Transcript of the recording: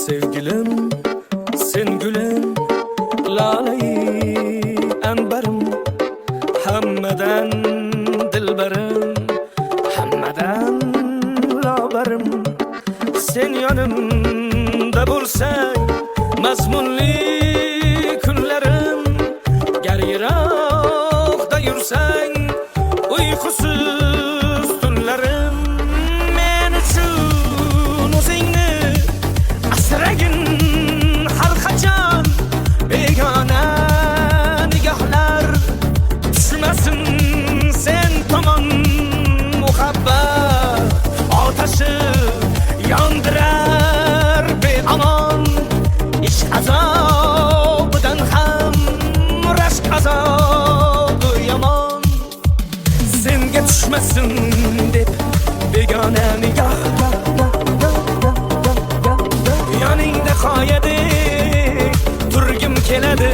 Sevgilim, sen gülüm, laleyi ambarim, hammadan dilbarim, hammadan lobarim. Sen yonimda bo'lsang, mazmunli kunlarim, gar yiroqda yursang, uyqusiz tunlarim. Men uchun o'zingni asragin har qachon, begona nigohlar tushmasin sen tomon. Muhabbat otashi yondirar beamon, ishq azobidan ham rashk azobi yomon. Senga tushmasin deb begona nigoh, yoningda qoyadek turgim keladi.